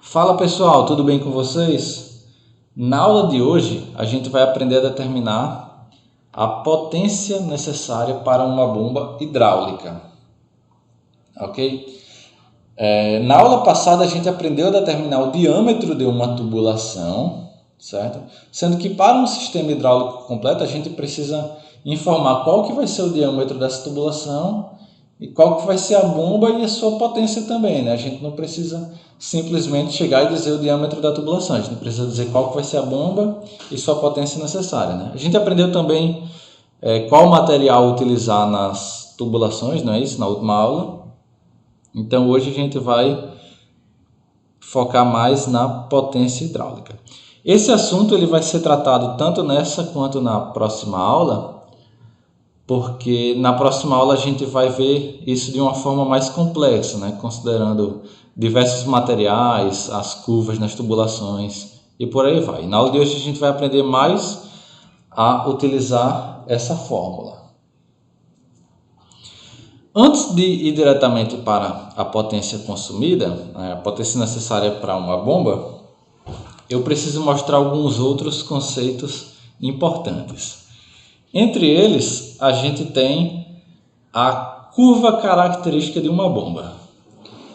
Fala pessoal, tudo bem com vocês? Na aula de hoje a gente vai aprender a determinar a potência necessária para uma bomba hidráulica, ok? Na aula passada a gente aprendeu a determinar o diâmetro de uma tubulação, certo? Sendo que para um sistema hidráulico completo a gente precisa informar qual que vai ser o diâmetro dessa tubulação e qual que vai ser a bomba e a sua potência também, né? A gente não precisa simplesmente chegar e dizer o diâmetro da tubulação, a gente precisa dizer qual que vai ser a bomba e sua potência necessária, né? A gente aprendeu também qual material utilizar nas tubulações, não é isso? Na última aula. Então hoje a gente vai focar mais na potência hidráulica. Esse assunto ele vai ser tratado tanto nessa quanto na próxima aula, porque na próxima aula a gente vai ver isso de uma forma mais complexa, né? Considerando diversos materiais, as curvas nas tubulações e por aí vai. Na aula de hoje a gente vai aprender mais a utilizar essa fórmula. Antes de ir diretamente para a potência consumida, a potência necessária para uma bomba, eu preciso mostrar alguns outros conceitos importantes. Entre eles, a gente tem a curva característica de uma bomba.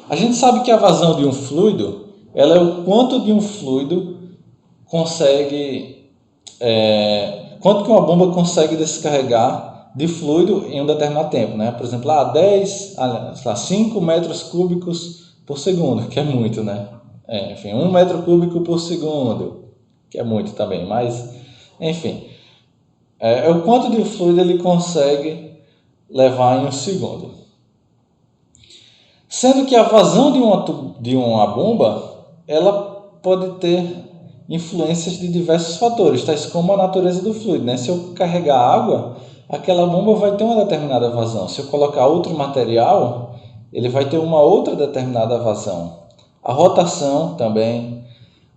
A gente sabe que a vazão de um fluido, ela é o quanto de um fluido quanto que uma bomba consegue descarregar de fluido em um determinado tempo, né? Por exemplo, 5 metros cúbicos por segundo, que é muito, né? 1 metro cúbico por segundo, que é muito também, mas, enfim. É o quanto de fluido ele consegue levar em um segundo. Sendo que a vazão de uma bomba, ela pode ter influências de diversos fatores, tais como a natureza do fluido, né? Se eu carregar água, aquela bomba vai ter uma determinada vazão. Se eu colocar outro material, ele vai ter uma outra determinada vazão. A rotação também,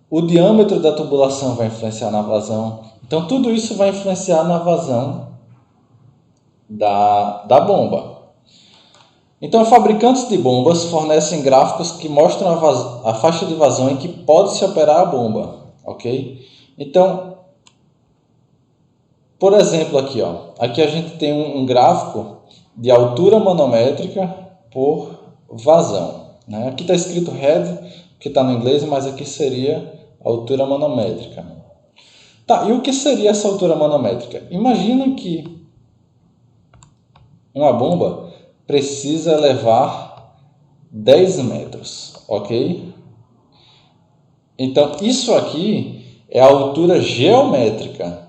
o diâmetro da tubulação vai influenciar na vazão. Então, tudo isso vai influenciar na vazão da bomba. Então, fabricantes de bombas fornecem gráficos que mostram a faixa de vazão em que pode se operar a bomba, ok? Então, por exemplo, aqui a gente tem um gráfico de altura manométrica por vazão, né? Aqui está escrito head, que está no inglês, mas aqui seria altura manométrica. Tá, e o que seria essa altura manométrica? Imagina que uma bomba precisa levar 10 metros, ok? Então, isso aqui é a altura geométrica.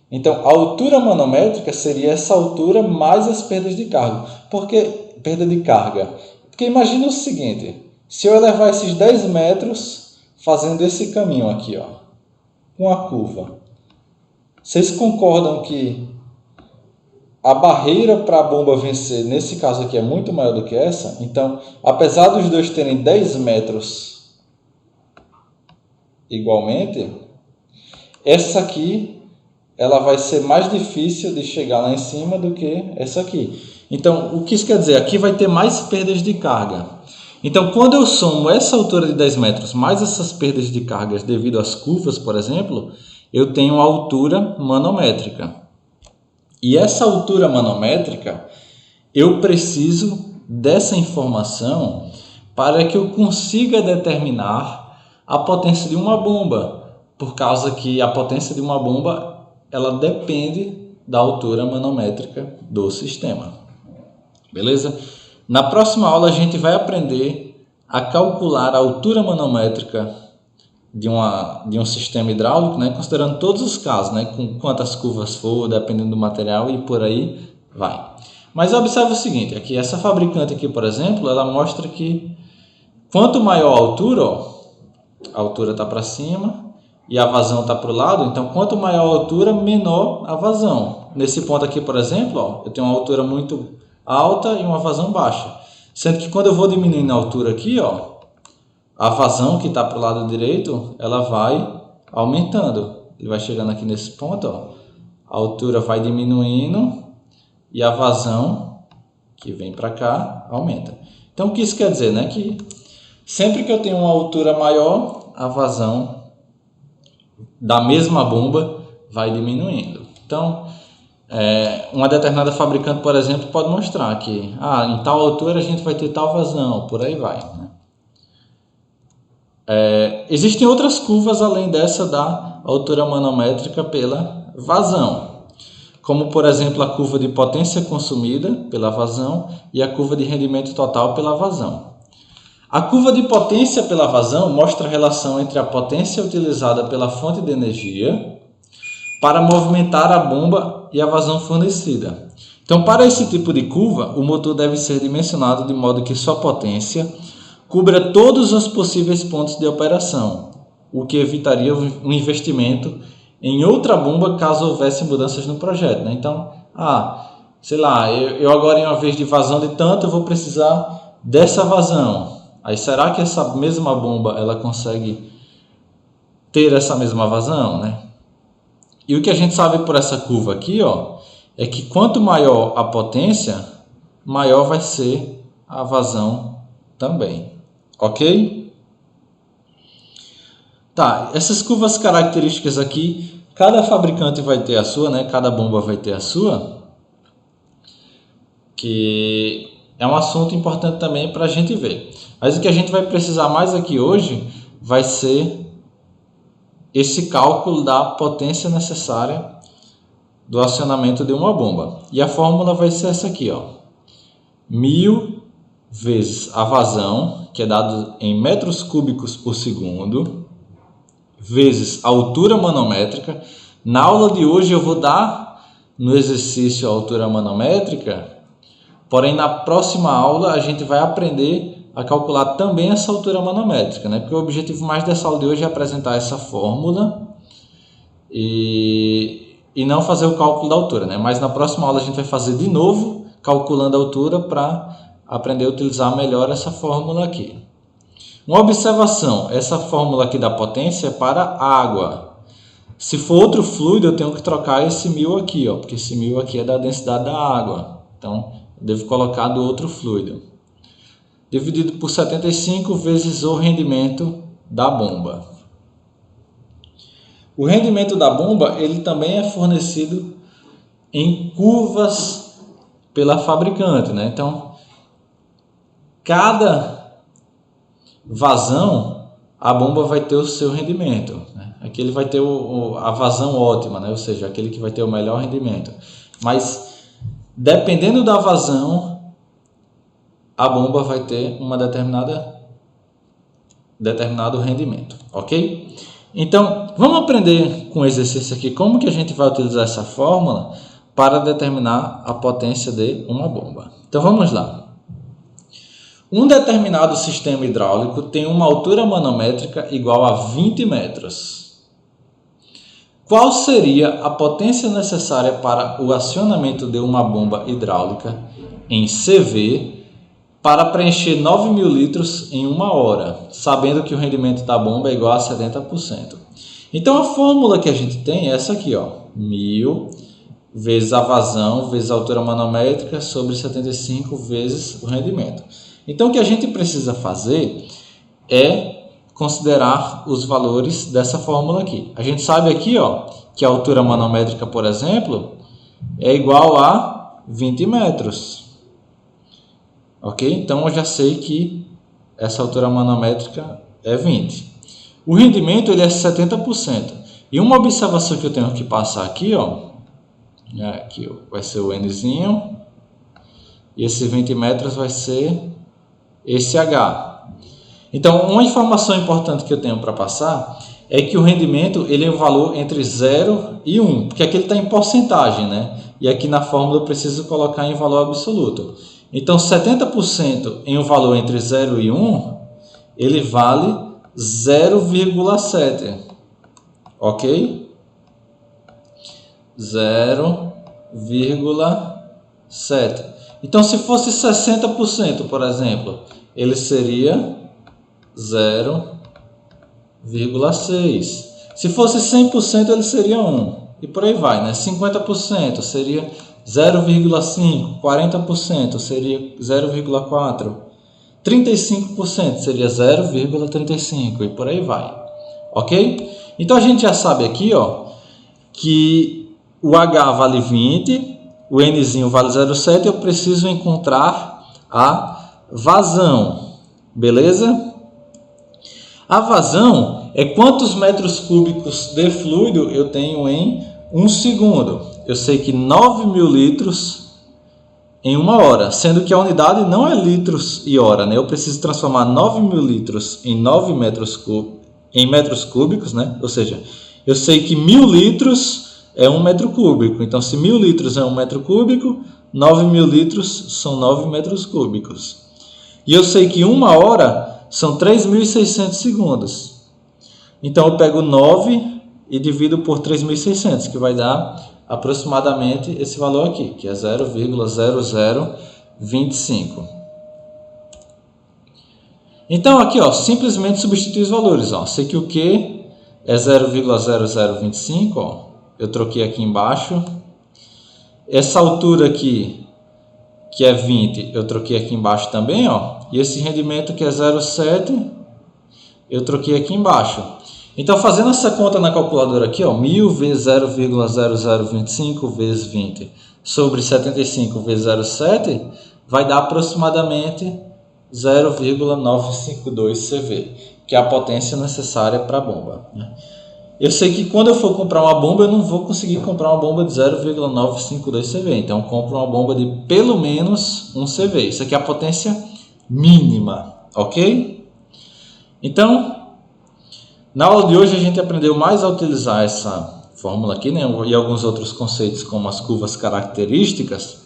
Então, a altura manométrica seria essa altura mais as perdas de carga. Por que perda de carga? Porque imagine o seguinte, se eu elevar esses 10 metros fazendo esse caminho aqui, com a curva, vocês concordam que a barreira para a bomba vencer, nesse caso aqui, é muito maior do que essa? Então, apesar dos dois terem 10 metros igualmente, essa aqui ela vai ser mais difícil de chegar lá em cima do que essa aqui. Então, o que isso quer dizer? Aqui vai ter mais perdas de carga. Então, quando eu somo essa altura de 10 metros mais essas perdas de cargas devido às curvas, por exemplo, eu tenho a altura manométrica. E essa altura manométrica, eu preciso dessa informação para que eu consiga determinar a potência de uma bomba, por causa que a potência de uma bomba ela depende da altura manométrica do sistema. Beleza? Na próxima aula a gente vai aprender a calcular a altura manométrica de um sistema hidráulico, né, considerando todos os casos, né, com quantas curvas for, dependendo do material e por aí vai. Mas observe o seguinte, aqui essa fabricante aqui, por exemplo, ela mostra que quanto maior a altura, a altura está para cima e a vazão está para o lado, então quanto maior a altura, menor a vazão. Nesse ponto aqui, por exemplo, eu tenho uma altura muito alta e uma vazão baixa, sendo que quando eu vou diminuindo a altura aqui, a vazão que está para o lado direito, ela vai aumentando. Ele vai chegando aqui nesse ponto, a altura vai diminuindo e a vazão que vem para cá aumenta. Então, o que isso quer dizer? Né? Que Sempre que eu tenho uma altura maior, a vazão da mesma bomba vai diminuindo. Então, uma determinada fabricante, por exemplo, pode mostrar que em tal altura a gente vai ter tal vazão, por aí vai, né? Existem outras curvas além dessa da altura manométrica pela vazão, como por exemplo a curva de potência consumida pela vazão e a curva de rendimento total pela vazão. A curva de potência pela vazão mostra a relação entre a potência utilizada pela fonte de energia para movimentar a bomba e a vazão fornecida. Então, para esse tipo de curva, o motor deve ser dimensionado de modo que sua potência cubra todos os possíveis pontos de operação, o que evitaria um investimento em outra bomba caso houvesse mudanças no projeto, né? Então, sei lá, eu agora em uma vez de vazão de tanto, eu vou precisar dessa vazão. Aí será que essa mesma bomba ela consegue ter essa mesma vazão, né? E o que a gente sabe por essa curva aqui, é que quanto maior a potência, maior vai ser a vazão também. Ok? Tá, essas curvas características aqui, cada fabricante vai ter a sua, né? Cada bomba vai ter a sua, que é um assunto importante também para a gente ver. Mas o que a gente vai precisar mais aqui hoje vai ser esse cálculo da potência necessária do acionamento de uma bomba. E a fórmula vai ser essa aqui, 1000 vezes a vazão, que é dado em metros cúbicos por segundo, vezes a altura manométrica. Na aula de hoje eu vou dar no exercício a altura manométrica, porém na próxima aula a gente vai aprender a calcular também essa altura manométrica, né? Porque o objetivo mais dessa aula de hoje é apresentar essa fórmula e não fazer o cálculo da altura, né? Mas na próxima aula a gente vai fazer de novo, calculando a altura para aprender a utilizar melhor essa fórmula aqui. Uma observação, essa fórmula aqui da potência é para água. Se for outro fluido, eu tenho que trocar esse 1000 aqui, porque esse 1000 aqui é da densidade da água. Então, eu devo colocar do outro fluido. Dividido por 75 vezes o rendimento da bomba. O rendimento da bomba ele também é fornecido em curvas pela fabricante, né? Então, cada vazão, a bomba vai ter o seu rendimento, né? Aqui ele vai ter a vazão ótima, né? Ou seja, aquele que vai ter o melhor rendimento. Mas, dependendo da vazão, a bomba vai ter uma determinado rendimento, ok? Então, vamos aprender com o exercício aqui como que a gente vai utilizar essa fórmula para determinar a potência de uma bomba. Então, vamos lá. Um determinado sistema hidráulico tem uma altura manométrica igual a 20 metros. Qual seria a potência necessária para o acionamento de uma bomba hidráulica em CV para preencher 9.000 litros em 1 hora, sabendo que o rendimento da bomba é igual a 70%. Então, a fórmula que a gente tem é essa aqui, 1000 vezes a vazão, vezes a altura manométrica, sobre 75 vezes o rendimento. Então, o que a gente precisa fazer é considerar os valores dessa fórmula aqui. A gente sabe aqui, que a altura manométrica, por exemplo, é igual a 20 metros. Ok? Então, eu já sei que essa altura manométrica é 20. O rendimento ele é 70%. E uma observação que eu tenho que passar aqui, aqui vai ser o Nzinho. E esse 20 metros vai ser esse H. Então, uma informação importante que eu tenho para passar é que o rendimento ele é um valor entre 0 e 1. Porque aqui ele está em porcentagem, né? E aqui na fórmula eu preciso colocar em valor absoluto. Então, 70% em um valor entre 0 e 1, ele vale 0,7. Ok? 0,7. Então, se fosse 60%, por exemplo, ele seria 0,6. Se fosse 100%, ele seria 1. E por aí vai, né? 50% seria 0,5, 40% seria 0,4, 35% seria 0,35 e por aí vai, ok? Então a gente já sabe aqui, ó, que o H vale 20, o Nzinho vale 0,7, eu preciso encontrar a vazão, beleza? A vazão é quantos metros cúbicos de fluido eu tenho em 1 segundo. Eu sei que 9.000 litros em 1 hora, sendo que a unidade não é litros e hora, né? Eu preciso transformar 9.000 litros em 9 metros cúbicos, né? Ou seja, eu sei que 1.000 litros é 1 metro cúbico. Então, se 1.000 litros é 1 metro cúbico, 9.000 litros são 9 metros cúbicos. E eu sei que 1 hora são 3.600 segundos. Então, eu pego 9 e divido por 3.600, que vai dar aproximadamente esse valor aqui, que é 0,0025. Então, aqui, ó, simplesmente substitui os valores. Ó. Sei que o Q é 0,0025, ó. Eu troquei aqui embaixo. Essa altura aqui, que é 20, eu troquei aqui embaixo também, ó. E esse rendimento que é 0,7, eu troquei aqui embaixo. Então, fazendo essa conta na calculadora aqui, ó, 1.000 vezes 0,0025 vezes 20 sobre 75 vezes 0,7, vai dar aproximadamente 0,952 CV, que é a potência necessária para a bomba, né? Eu sei que quando eu for comprar uma bomba, eu não vou conseguir comprar uma bomba de 0,952 CV. Então, eu compro uma bomba de pelo menos 1 CV. Isso aqui é a potência mínima, ok? Então, na aula de hoje a gente aprendeu mais a utilizar essa fórmula aqui, né? E alguns outros conceitos como as curvas características.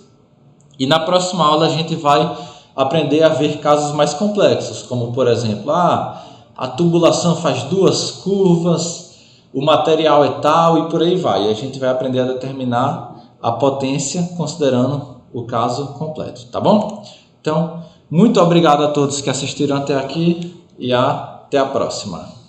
E na próxima aula a gente vai aprender a ver casos mais complexos, como por exemplo, a tubulação faz 2 curvas, o material é tal e por aí vai. E a gente vai aprender a determinar a potência considerando o caso completo, tá bom? Então, muito obrigado a todos que assistiram até aqui e até a próxima.